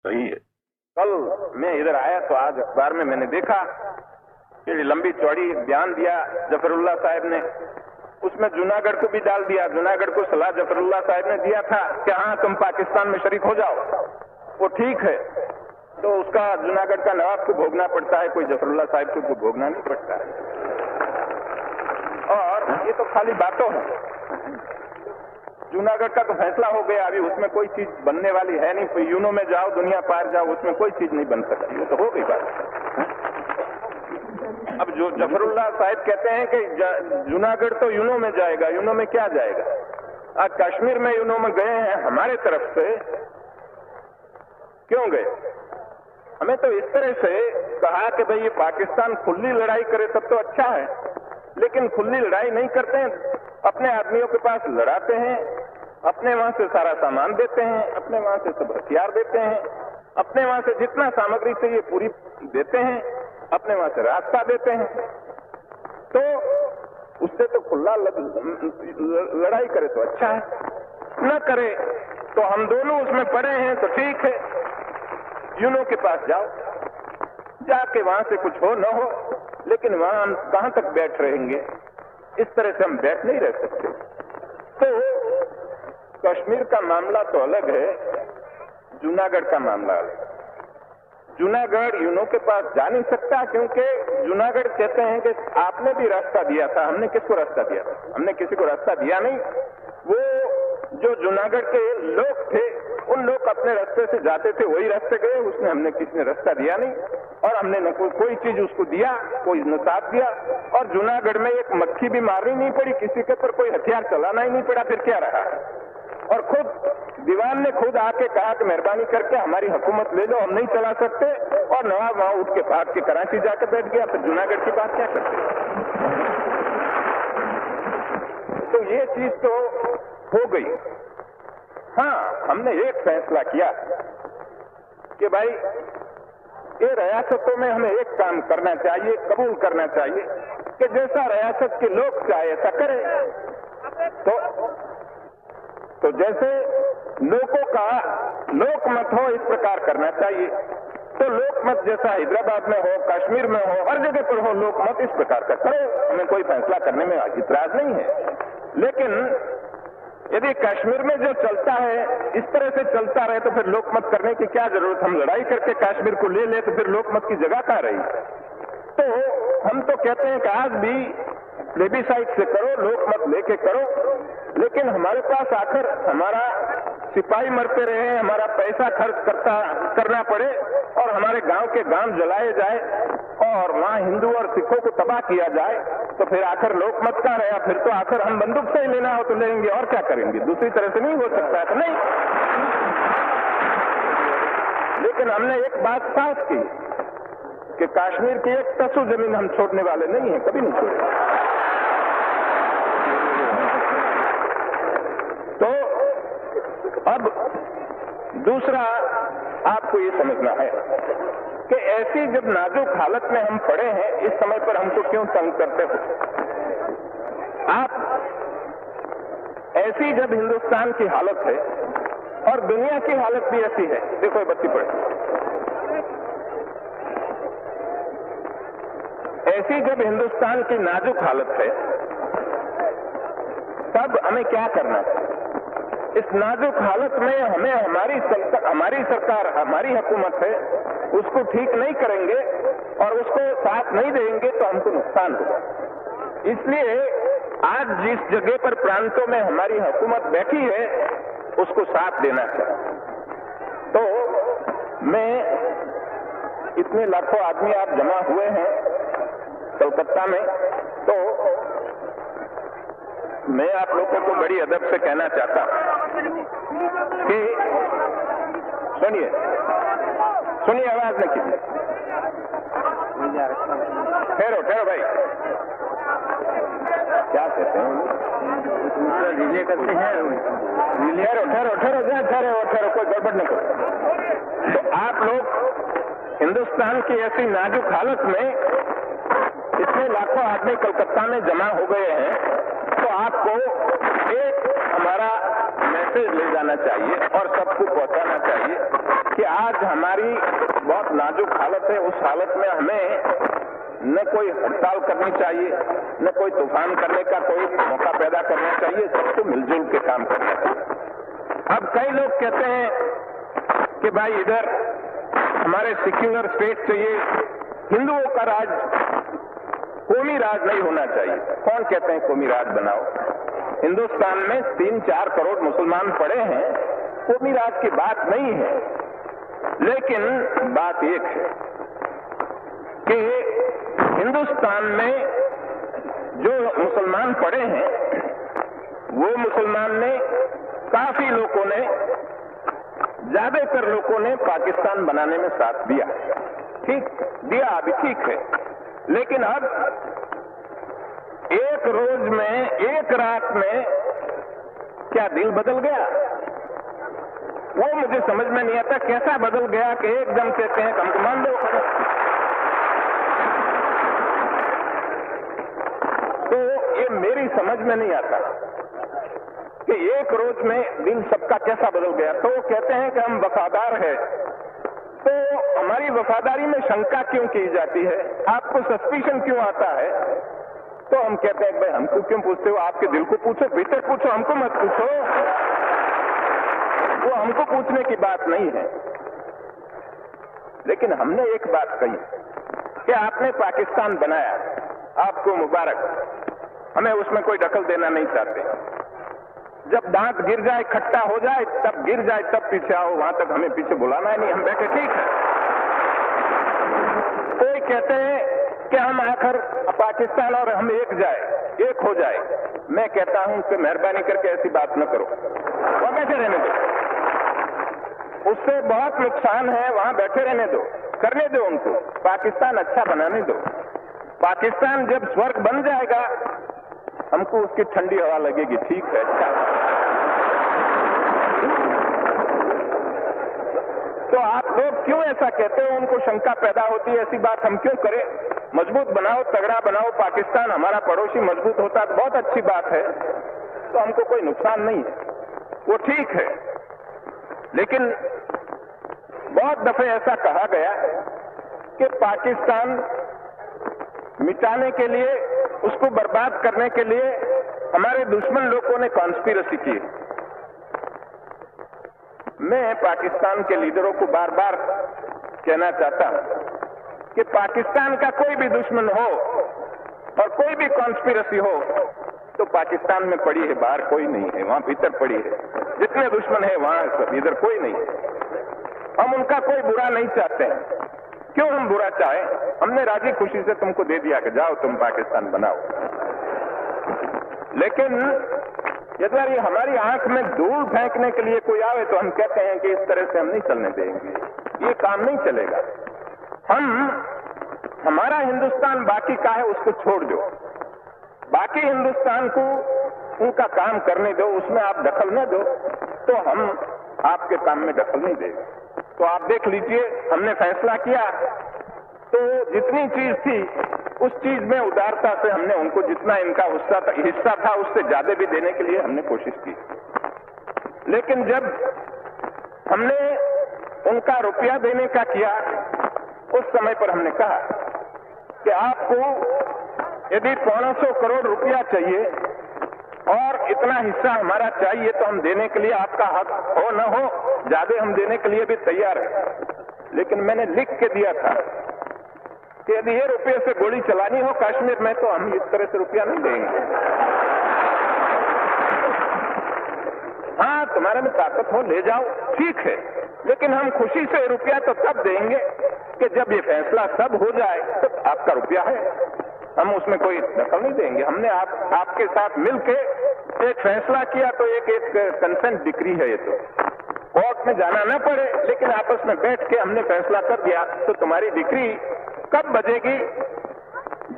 सही है। कल मैं इधर आया तो आज अखबार में मैंने देखा कि लंबी चौड़ी बयान दिया जफरुल्लाह साहब ने, उसमें जूनागढ़ को भी डाल दिया। जूनागढ़ को सलाह जफरुल्लाह साहब ने दिया था कि हाँ तुम पाकिस्तान में शरीक हो जाओ, वो ठीक है, तो उसका जूनागढ़ का नवाब को भोगना पड़ता है, कोई जफरुल्लाह साहब को भोगना नहीं पड़ता है। और ये तो खाली बातों है। जूनागढ़ का तो फैसला हो गया, अभी उसमें कोई चीज बनने वाली है नहीं। कोई यूनो में जाओ, दुनिया पार जाओ, उसमें कोई चीज नहीं बन सकती, वो तो हो गई बात। अब जो जफरुल्लाह साहब कहते हैं कि जूनागढ़ तो यूनो में जाएगा, यूनो में क्या जाएगा? आज कश्मीर में यूनो में गए हैं हमारे तरफ से, क्यों गए? हमें तो इस तरह से कहा कि भाई ये पाकिस्तान खुली लड़ाई करे तब तो अच्छा है, लेकिन खुली लड़ाई नहीं करते हैं, अपने आदमियों के पास लड़ाते हैं, अपने वहां से सारा सामान देते हैं, अपने वहां से सब हथियार देते हैं, अपने वहां से जितना सामग्री चाहिए पूरी देते हैं, अपने वहां से रास्ता देते हैं। तो उससे तो खुला लड़ाई करे तो अच्छा है, न करे तो हम दोनों उसमें पड़े हैं तो ठीक है। यूनो के पास जाओ, जाके वहां से कुछ हो न हो, लेकिन वहां हम कहां तक बैठ रहेंगे? इस तरह से हम बैठ नहीं रह सकते। तो कश्मीर का मामला तो अलग है, जूनागढ़ का मामला अलग है। जूनागढ़ यूनो के पास जा नहीं सकता, क्योंकि जूनागढ़ कहते हैं कि आपने भी रास्ता दिया था। हमने किसको रास्ता दिया था? हमने किसी को रास्ता दिया नहीं। वो जो जूनागढ़ के लोग थे, उन लोग अपने रास्ते से जाते थे, वही रास्ते गए, उसने हमने किसी ने रास्ता दिया नहीं, और हमने न कोई चीज उसको दिया, कोई न साथ दिया। और जूनागढ़ में एक मक्खी भी मारनी नहीं पड़ी, किसी के ऊपर कोई हथियार चलाना ही नहीं पड़ा, फिर क्या रहा? और खुद दीवान ने खुद आके कहा कि मेहरबानी करके हमारी हुकूमत ले लो, हम नहीं चला सकते, और नवाब वहां उठ के भाग के कराची जाकर बैठ गया। फिर जूनागढ़ की बात क्या करते? तो ये चीज तो हो गई। हाँ, हमने एक फैसला किया कि भाई ये रियासतों में हमें एक काम करना चाहिए, कबूल करना चाहिए कि जैसा रियासत के लोग चाहे ऐसा करें। तो जैसे लोगों का लोकमत हो, इस प्रकार करना चाहिए। तो लोकमत जैसा हैदराबाद में हो, कश्मीर में हो, हर जगह पर हो लोकमत, इस प्रकार का करो। हमें कोई फैसला करने में इतराज नहीं है। लेकिन यदि कश्मीर में जो चलता है इस तरह से चलता रहे तो फिर लोकमत करने की क्या जरूरत? हम लड़ाई करके कश्मीर को ले ले तो फिर लोकमत की जगह कहाँ रही? तो हम तो कहते हैं कि आज भी प्लेबिसाइट से करो, लोकमत लेके करो, लेकिन हमारे पास आकर हमारा सिपाही मरते रहे, हमारा पैसा खर्च करना पड़े, और हमारे गांव के गांव जलाए जाए, और वहां हिंदू और सिखों को तबाह किया जाए, तो फिर आखिर लोकमत का रहा? फिर तो आखिर हम बंदूक से ही लेना हो तो लेंगे, और क्या करेंगे? दूसरी तरह से नहीं हो सकता है तो नहीं। लेकिन हमने एक बात साफ की कि कश्मीर की एक तसु जमीन हम छोड़ने वाले नहीं है, कभी नहीं छोड़ेंगे। तो अब दूसरा आपको ये समझना है कि ऐसी जब नाजुक हालत में हम पड़े हैं, इस समय पर हमको क्यों तंग करते हो? आप ऐसी जब हिंदुस्तान की हालत है और दुनिया की हालत भी ऐसी है, देखो ये बत्ती पड़े, ऐसी जब हिंदुस्तान की नाजुक हालत है, तब हमें क्या करना चाहिए? इस नाजुक हालत में हमें हमारी सरकार, हमारी हुकूमत है, उसको ठीक नहीं करेंगे और उसको साथ नहीं देंगे तो हमको नुकसान होगा। इसलिए आज जिस जगह पर प्रांतों में हमारी हुकूमत बैठी है, उसको साथ देना चाहिए। तो मैं इतने लाखों आदमी आप जमा हुए हैं कलकत्ता में, तो मैं आप लोगों को बड़ी अदब से कहना चाहता हूं कि सुनिए, आवाज न कीजिए, ठहरो भाई, क्या कहते हैं? रिले करते हैं, ठहरो, कोई गड़बड़ न करो। तो आप लोग हिंदुस्तान की ऐसी नाजुक हालत में इतने लाखों आदमी कलकत्ता में जमा हो गए हैं, तो आपको एक हमारा मैसेज ले जाना चाहिए और सबको पहुंचाना चाहिए कि आज हमारी बहुत नाजुक हालत है, उस हालत में हमें न कोई हड़ताल करनी चाहिए, न कोई तूफान करने का कोई मौका पैदा करना चाहिए, सबको मिलजुल के काम करना चाहिए। अब कई लोग कहते हैं कि भाई इधर हमारे सेक्युलर स्टेट चाहिए, हिंदुओं का राज, कौमी राज नहीं होना चाहिए। कौन कहते हैं कौमी राज बनाओ? हिंदुस्तान में 3-4 करोड़ मुसलमान पड़े हैं, कौमी राज की बात नहीं है। लेकिन बात एक है कि हिंदुस्तान में जो मुसलमान पड़े हैं, वो मुसलमान ने, काफी लोगों ने, ज्यादातर लोगों ने पाकिस्तान बनाने में साथ दिया। ठीक दिया, अभी ठीक है। लेकिन अब एक रोज में, एक रात में क्या दिल बदल गया? वो मुझे समझ में नहीं आता, कैसा बदल गया कि एकदम कहते हैं हमको मान लो। तो ये मेरी समझ में नहीं आता कि एक रोज में दिल सबका कैसा बदल गया। तो वो कहते हैं कि हम वफादार हैं, तो हमारी वफादारी में शंका क्यों की जाती है? आपको सस्पिशन क्यों आता है? तो हम कहते हैं भाई हमको क्यों पूछते हो? आपके दिल को पूछो, भीतर पूछो, हमको मत पूछो। वो हमको पूछने की बात नहीं है। लेकिन हमने एक बात कही कि आपने पाकिस्तान बनाया, आपको मुबारक, हमें उसमें कोई दखल देना नहीं चाहते। जब दांत गिर जाए, खट्टा हो जाए, तब गिर जाए, तब पीछे आओ, वहां तक हमें पीछे बुलाना है नहीं, हम बैठे ठीक है। कोई कहते हैं कि हम आखिर पाकिस्तान और हम एक हो जाए। मैं कहता हूं कि मेहरबानी करके ऐसी बात न करो, वहां बैठे रहने दो। उससे बहुत नुकसान है, वहां बैठे रहने दो, करने दो उनको, पाकिस्तान अच्छा बनाने दो। पाकिस्तान जब स्वर्ग बन जाएगा, हमको उसकी ठंडी हवा लगेगी, ठीक है, अच्छा। तो आप लोग क्यों ऐसा कहते हो? उनको शंका पैदा होती है, ऐसी बात हम क्यों करें? मजबूत बनाओ, तगड़ा बनाओ, पाकिस्तान हमारा पड़ोसी मजबूत होता है, बहुत अच्छी बात है, तो हमको कोई नुकसान नहीं है, वो ठीक है। लेकिन बहुत दफे ऐसा कहा गया कि पाकिस्तान मिटाने के लिए, उसको बर्बाद करने के लिए हमारे दुश्मन लोगों ने कॉन्स्पिरेसी की। मैं पाकिस्तान के लीडरों को बार बार कहना चाहता हूं कि पाकिस्तान का कोई भी दुश्मन हो और कोई भी कॉन्स्पिरेसी हो तो पाकिस्तान में पड़ी है, बाहर कोई नहीं है, वहां भीतर पड़ी है। जितने दुश्मन है वहां सब, इधर कोई नहीं है। हम उनका कोई बुरा नहीं चाहते हैं। क्यों हम बुरा चाहें? हमने राजी खुशी से तुमको दे दिया कि जाओ तुम पाकिस्तान बनाओ। लेकिन यदि ये हमारी आंख में धूल फेंकने के लिए कोई आवे तो हम कहते हैं कि इस तरह से हम नहीं चलने देंगे, ये काम नहीं चलेगा। हमारा हिंदुस्तान बाकी का है, उसको छोड़ दो, बाकी हिंदुस्तान को उनका काम करने दो, उसमें आप दखल न दो, तो हम आपके काम में दखल नहीं देंगे। तो आप देख लीजिए, हमने फैसला किया तो जितनी चीज थी उस चीज में उदारता से हमने उनको जितना इनका हिस्सा था उससे ज्यादा भी देने के लिए हमने कोशिश की। लेकिन जब हमने उनका रुपया देने का किया, उस समय पर हमने कहा कि आपको यदि 500 करोड़ रुपया चाहिए और इतना हिस्सा हमारा चाहिए तो हम देने के लिए, आपका हक हो न हो, ज्यादा हम देने के लिए भी तैयार है। लेकिन मैंने लिख के दिया था कि यदि ये रुपये से गोली चलानी हो कश्मीर में तो हम इस तरह से रुपया नहीं देंगे। हाँ, तुम्हारे में ताकत हो ले जाओ, ठीक है, लेकिन हम खुशी से रुपया तो तब देंगे कि जब ये फैसला सब हो जाए तो आपका रुपया है, हम उसमें कोई दखल नहीं देंगे। हमने आपके साथ मिलके एक फैसला किया तो एक कंसेंट डिक्री है, ये तो कोर्ट में जाना न पड़े, लेकिन आपस में बैठ के हमने फैसला कर दिया। तो तुम्हारी डिक्री कब बजेगी?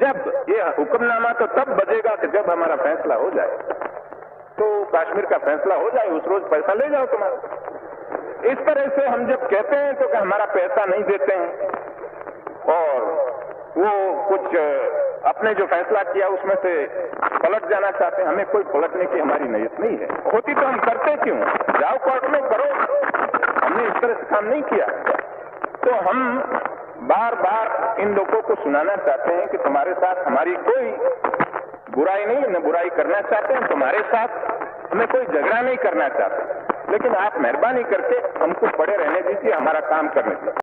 जब ये हुक्मनामा तो तब बजेगा कि जब हमारा फैसला हो जाए। तो कश्मीर का फैसला हो जाए, उस रोज पैसा ले जाओ तुम्हारा। इस तरह से हम जब कहते हैं तो कि हमारा पैसा नहीं देते हैं और वो कुछ अपने जो फैसला किया उसमें से पलट जाना चाहते हैं, हमें कोई पलटने की हमारी नीयत नहीं है। होती तो हम करते क्यों? जाओ कोर्ट में करो, हमने इस तरह से काम नहीं किया। तो हम बार बार इन लोगों को सुनाना चाहते हैं कि तुम्हारे साथ हमारी कोई बुराई नहीं, न बुराई करना चाहते हैं, तुम्हारे साथ हमें कोई झगड़ा नहीं करना चाहते, लेकिन आप मेहरबानी करके हमको पड़े रहने दीजिए, हमारा काम करने दीजिए।